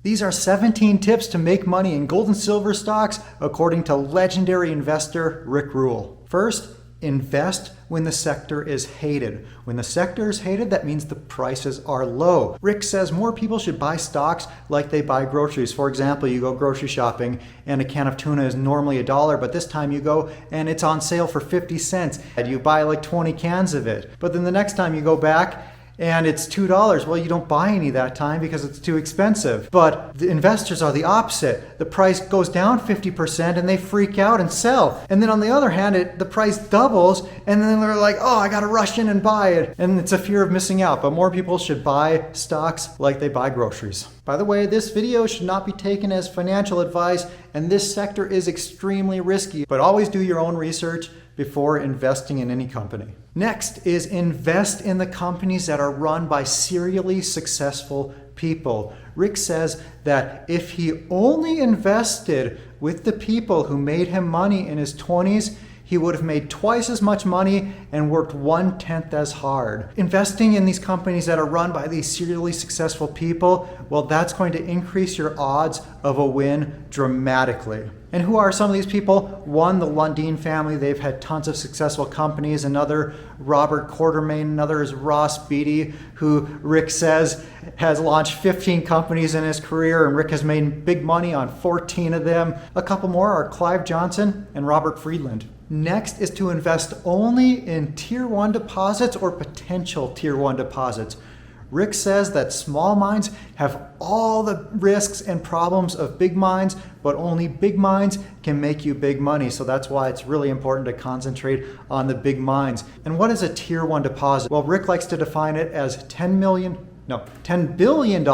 These are 17 tips to make money in gold and silver stocks according to legendary investor Rick Rule. First, invest when the sector is hated. When the sector is hated, that means the prices are low. Rick says more people should buy stocks like they buy groceries. For example, you go grocery shopping and a can of tuna is normally $1, but this time you go and it's on sale for 50 cents. And you buy like 20 cans of it. But then the next time you go back and it's $2. Well, you don't buy any that time because it's too expensive. But the investors are the opposite. The price goes down 50% and they freak out and sell. And then on the other hand, the price doubles and then they're like, oh, I gotta rush in and buy it. And it's a fear of missing out. But more people should buy stocks like they buy groceries. By the way, this video should not be taken as financial advice, and this sector is extremely risky. But always do your own research before investing in any company. Next is invest in the companies that are run by serially successful people. Rick says that if he only invested with the people who made him money in his 20s, he would have made twice as much money and worked 1/10 as hard. Investing in these companies that are run by these serially successful people, well, that's going to increase your odds of a win dramatically. And who are some of these people? One, the Lundin family. They've had tons of successful companies. Another, Robert Quartermain. Another is Ross Beatty, who Rick says has launched 15 companies in his career, and Rick has made big money on 14 of them. A couple more are Clive Johnson and Robert Friedland. Next is to invest only in Tier 1 deposits or potential Tier 1 deposits. Rick says that small mines have all the risks and problems of big mines, but only big mines can make you big money. So that's why it's really important to concentrate on the big mines. And what is a Tier 1 deposit? Well, Rick likes to define it as $10 billion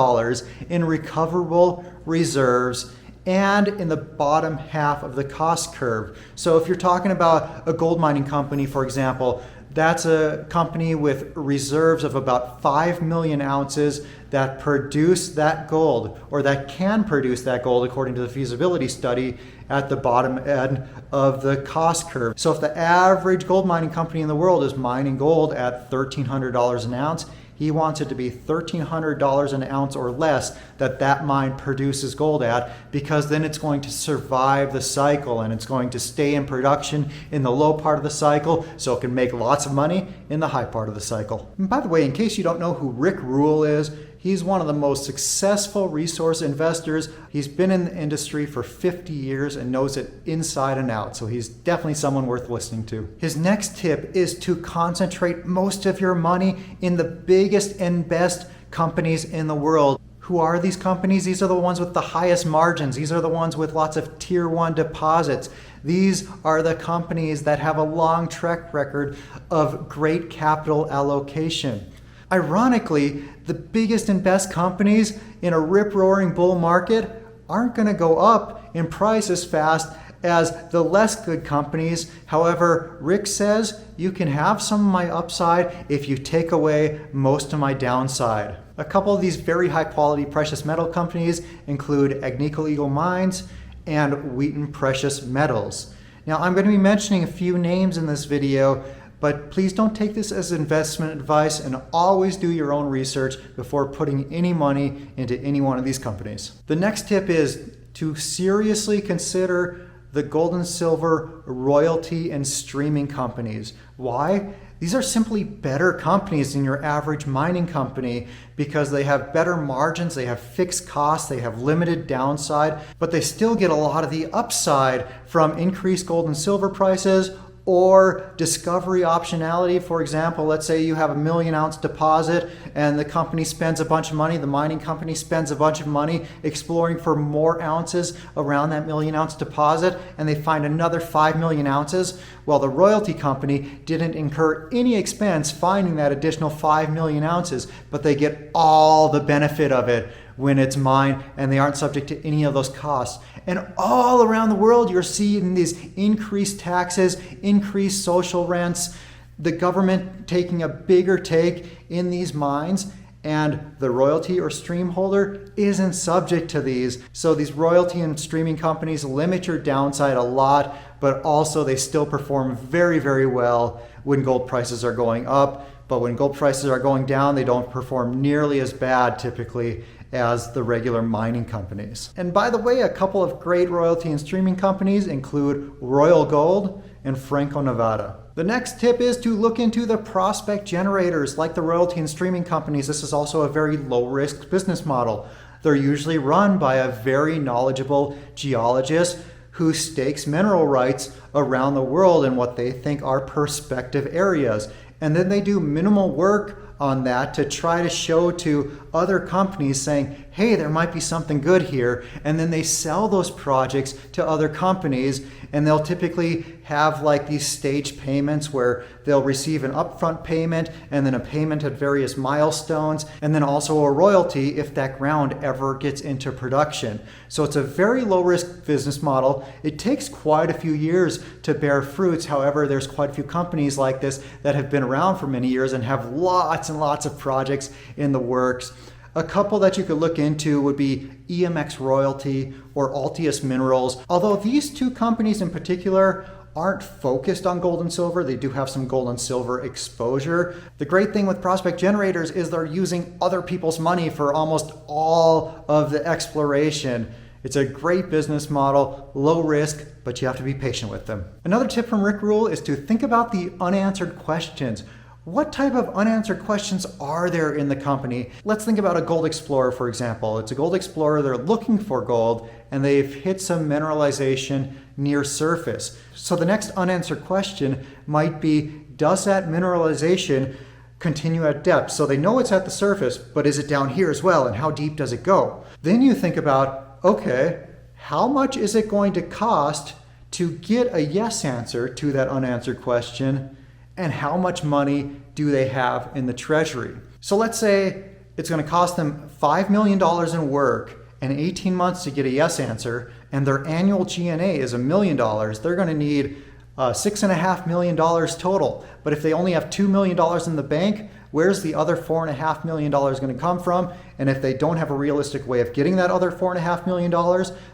in recoverable reserves and in the bottom half of the cost curve. So if you're talking about a gold mining company, for example, that's a company with reserves of about 5 million ounces that produce that gold, or that can produce that gold according to the feasibility study, at the bottom end of the cost curve. So if the average gold mining company in the world is mining gold at $1,300 an ounce, he wants it to be $1,300 an ounce or less that mine produces gold at, because then it's going to survive the cycle and it's going to stay in production in the low part of the cycle so it can make lots of money in the high part of the cycle. And by the way, in case you don't know who Rick Rule is, he's one of the most successful resource investors. He's been in the industry for 50 years and knows it inside and out. So he's definitely someone worth listening to. His next tip is to concentrate most of your money in the biggest and best companies in the world. Who are these companies? These are the ones with the highest margins. These are the ones with lots of Tier 1 deposits. These are the companies that have a long track record of great capital allocation. Ironically, the biggest and best companies in a rip-roaring bull market aren't going to go up in price as fast as the less good companies. However, Rick says you can have some of my upside if you take away most of my downside. A couple of these very high-quality precious metal companies include Agnico Eagle Mines and Wheaton Precious Metals. Now, I'm going to be mentioning a few names in this video, but please don't take this as investment advice, and always do your own research before putting any money into any one of these companies. The next tip is to seriously consider the gold and silver royalty and streaming companies. Why? These are simply better companies than your average mining company because they have better margins, they have fixed costs, they have limited downside, but they still get a lot of the upside from increased gold and silver prices or discovery optionality. For example, let's say you have a 1 million ounce deposit and the company spends a bunch of money, the mining company spends a bunch of money exploring for more ounces around that 1 million ounce deposit, and they find another 5 million ounces. Well, the royalty company didn't incur any expense finding that additional 5 million ounces, but they get all the benefit of it when it's mined, and they aren't subject to any of those costs. And all around the world, you're seeing these increased taxes, increased social rents, the government taking a bigger take in these mines, and the royalty or stream holder isn't subject to these. So these royalty and streaming companies limit your downside a lot, but also they still perform very, very well when gold prices are going up. But when gold prices are going down, they don't perform nearly as bad typically as the regular mining companies. And by the way, a couple of great royalty and streaming companies include Royal Gold and Franco-Nevada. The next tip is to look into the prospect generators like the royalty and streaming companies. This is also a very low-risk business model. They're usually run by a very knowledgeable geologist who stakes mineral rights around the world in what they think are prospective areas. And then they do minimal work on that to try to show to other companies saying, hey, there might be something good here. And then they sell those projects to other companies, and they'll typically have like these staged payments where they'll receive an upfront payment and then a payment at various milestones, and then also a royalty if that ground ever gets into production. So it's a very low risk business model. It takes quite a few years to bear fruits. However, there's quite a few companies like this that have been around for many years and have lots and lots of projects in the works. A couple that you could look into would be EMX Royalty or Altius Minerals. Although these two companies in particular aren't focused on gold and silver, they do have some gold and silver exposure. The great thing with prospect generators is they're using other people's money for almost all of the exploration. It's a great business model, low risk, but you have to be patient with them. Another tip from Rick Rule is to think about the unanswered questions. What type of unanswered questions are there in the company? Let's think about a gold explorer, for example. It's a gold explorer, they're looking for gold, and they've hit some mineralization near surface. So the next unanswered question might be, does that mineralization continue at depth? So they know it's at the surface, but is it down here as well, and how deep does it go? Then you think about, okay, how much is it going to cost to get a yes answer to that unanswered question? And how much money do they have in the treasury? So let's say it's going to cost them $5 million in work and 18 months to get a yes answer, and their annual G&A is $1 million. They're going to need $6.5 million total. But if they only have $2 million in the bank, where's the other $4.5 million going to come from? And if they don't have a realistic way of getting that other $4.5 million,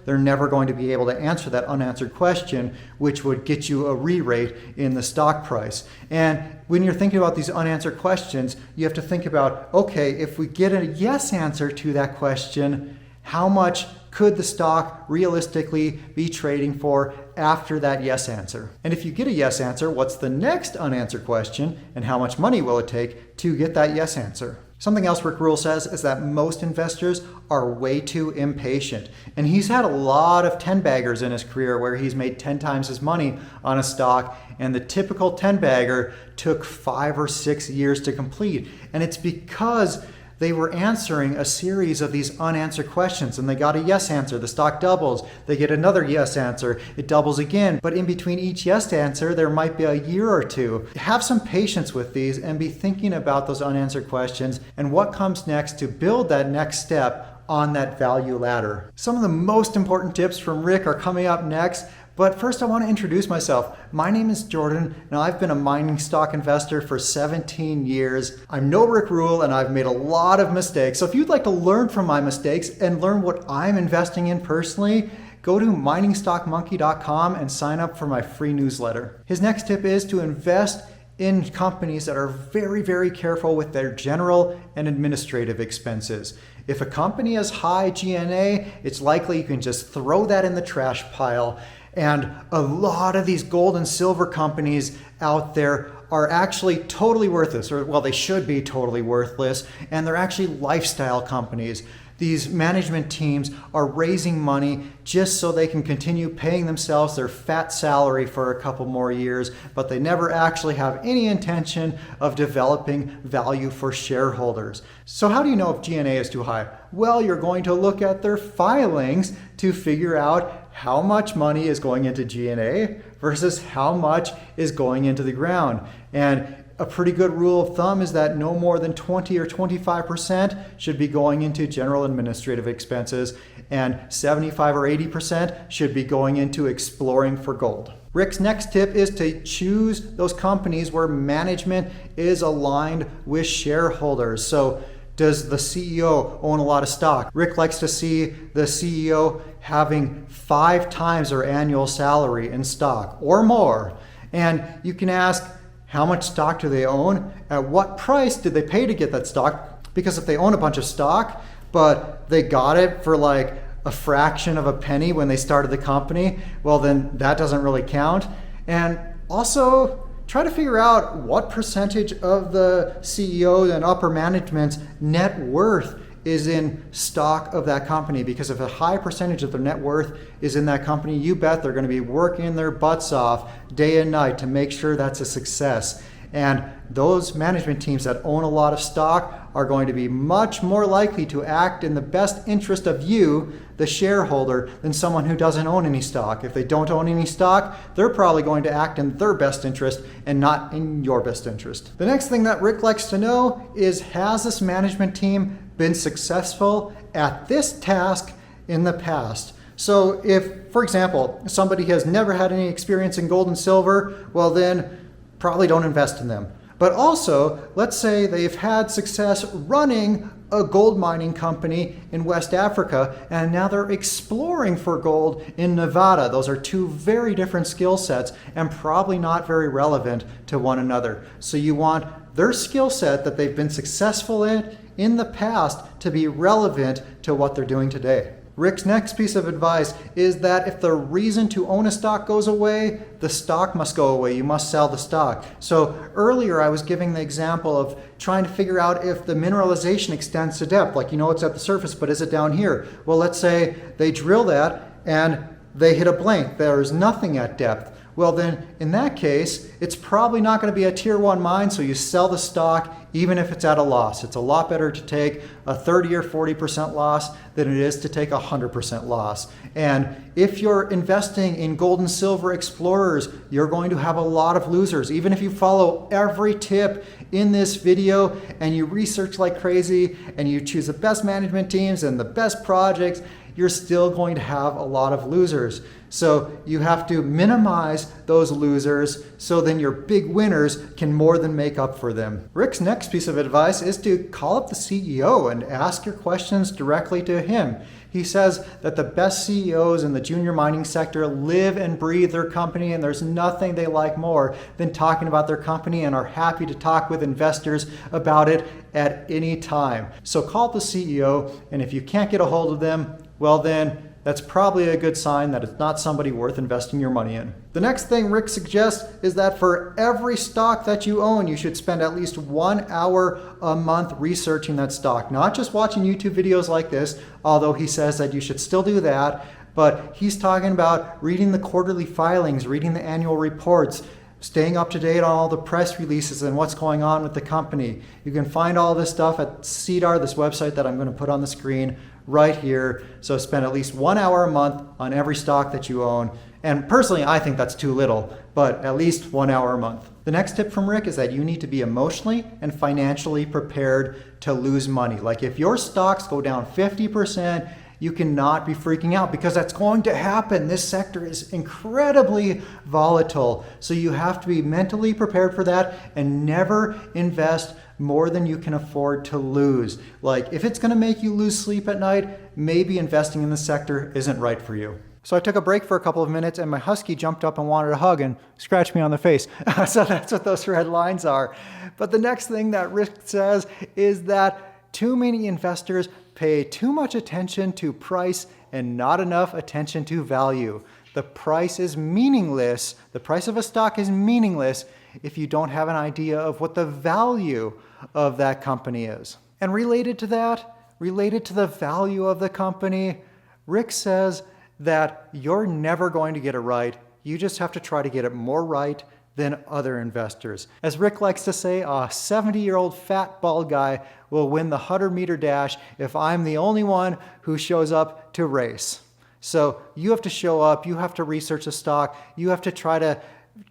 they're never going to be able to answer that unanswered question, which would get you a re-rate in the stock price. And when you're thinking about these unanswered questions, you have to think about, okay, if we get a yes answer to that question, how much could the stock realistically be trading for after that yes answer? And if you get a yes answer, what's the next unanswered question, and how much money will it take to get that yes answer? Something else Rick Rule says is that most investors are way too impatient. And he's had a lot of 10-baggers in his career where he's made 10 times his money on a stock, and the typical 10-bagger took 5 or 6 years to complete. And it's because they were answering a series of these unanswered questions, and they got a yes answer. The stock doubles. They get another yes answer. It doubles again. But in between each yes answer, there might be a year or two. Have some patience with these and be thinking about those unanswered questions and what comes next to build that next step on that value ladder. Some of the most important tips from Rick are coming up next. But first I want to introduce myself. My name is Jordan, and I've been a mining stock investor for 17 years. I'm no Rick Rule, and I've made a lot of mistakes. So if you'd like to learn from my mistakes and learn what I'm investing in personally, go to miningstockmonkey.com and sign up for my free newsletter. His next tip is to invest in companies that are very, very careful with their general and administrative expenses. If a company has high G&A, it's likely you can just throw that in the trash pile. And a lot of these gold and silver companies out there are actually totally worthless, or well, they should be totally worthless, and they're actually lifestyle companies. These management teams are raising money just so they can continue paying themselves their fat salary for a couple more years, but they never actually have any intention of developing value for shareholders. So how do you know if G&A is too high? Well, you're going to look at their filings to figure out how much money is going into G&A versus how much is going into the ground. And a pretty good rule of thumb is that no more than 20 or 25% should be going into general administrative expenses, and 75 or 80% should be going into exploring for gold. Rick's next tip is to choose those companies where management is aligned with shareholders. So does the CEO own a lot of stock? Rick likes to see the CEO having 5 times their annual salary in stock or more. And you can ask, how much stock do they own? At what price did they pay to get that stock? Because if they own a bunch of stock, but they got it for like a fraction of a penny when they started the company, well, then that doesn't really count. And also, try to figure out what percentage of the CEO and upper management's net worth is in stock of that company, because if a high percentage of their net worth is in that company, you bet they're going to be working their butts off day and night to make sure that's a success. And those management teams that own a lot of stock are going to be much more likely to act in the best interest of you, the shareholder, than someone who doesn't own any stock. If they don't own any stock, they're probably going to act in their best interest and not in your best interest. The next thing that Rick likes to know is, has this management team been successful at this task in the past? So if, for example, somebody has never had any experience in gold and silver, well then probably don't invest in them. But also, let's say they've had success running a gold mining company in West Africa, and now they're exploring for gold in Nevada. Those are two very different skill sets and probably not very relevant to one another. So you want their skill set that they've been successful in the past to be relevant to what they're doing today. Rick's next piece of advice is that if the reason to own a stock goes away, the stock must go away. You must sell the stock. So earlier I was giving the example of trying to figure out if the mineralization extends to depth. Like, you know it's at the surface, but is it down here? Well, let's say they drill that and they hit a blank. There is nothing at depth. Well, then in that case, it's probably not going to be a tier 1 mine, so you sell the stock even if it's at a loss. It's a lot better to take a 30 or 40% loss than it is to take a 100% loss. And if you're investing in gold and silver explorers, you're going to have a lot of losers. Even if you follow every tip in this video and you research like crazy and you choose the best management teams and the best projects, you're still going to have a lot of losers. So you have to minimize those losers so then your big winners can more than make up for them. Rick's next piece of advice is to call up the CEO and ask your questions directly to him. He says that the best CEOs in the junior mining sector live and breathe their company, and there's nothing they like more than talking about their company and are happy to talk with investors about it at any time. So call the CEO, and if you can't get a hold of them, well then, that's probably a good sign that it's not somebody worth investing your money in. The next thing Rick suggests is that for every stock that you own, you should spend at least 1 hour a month researching that stock. Not just watching YouTube videos like this, although he says that you should still do that, but he's talking about reading the quarterly filings, reading the annual reports, staying up to date on all the press releases and what's going on with the company. You can find all this stuff at CDAR, this website that I'm going to put on the screen right here. So spend at least 1 hour a month on every stock that you own. And personally, I think that's too little, but at least 1 hour a month. The next tip from Rick is that you need to be emotionally and financially prepared to lose money. Like if your stocks go down 50%, you cannot be freaking out because that's going to happen. This sector is incredibly volatile. So you have to be mentally prepared for that and never invest more than you can afford to lose. Like if it's going to make you lose sleep at night, maybe investing in the sector isn't right for you. So I took a break for a couple of minutes and my husky jumped up and wanted a hug and scratched me on the face. So that's what those red lines are. But the next thing that Rick says is that too many investors pay too much attention to price and not enough attention to value. The price is meaningless. The price of a stock is meaningless if you don't have an idea of what the value of that company is. And related to that, related to the value of the company, Rick says that you're never going to get it right. You just have to try to get it more right than other investors. As Rick likes to say, a 70-year-old fat bald guy will win the 100-meter dash if I'm the only one who shows up to race. So you have to show up, you have to research the stock, you have to try to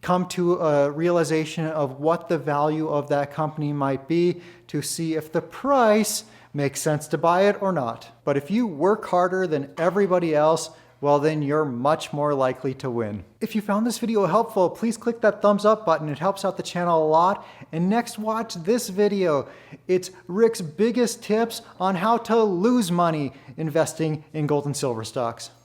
come to a realization of what the value of that company might be to see if the price makes sense to buy it or not. But if you work harder than everybody else, well then you're much more likely to win. If you found this video helpful, please click that thumbs up button. It helps out the channel a lot. And next, watch this video. It's Rick's biggest tips on how to lose money investing in gold and silver stocks.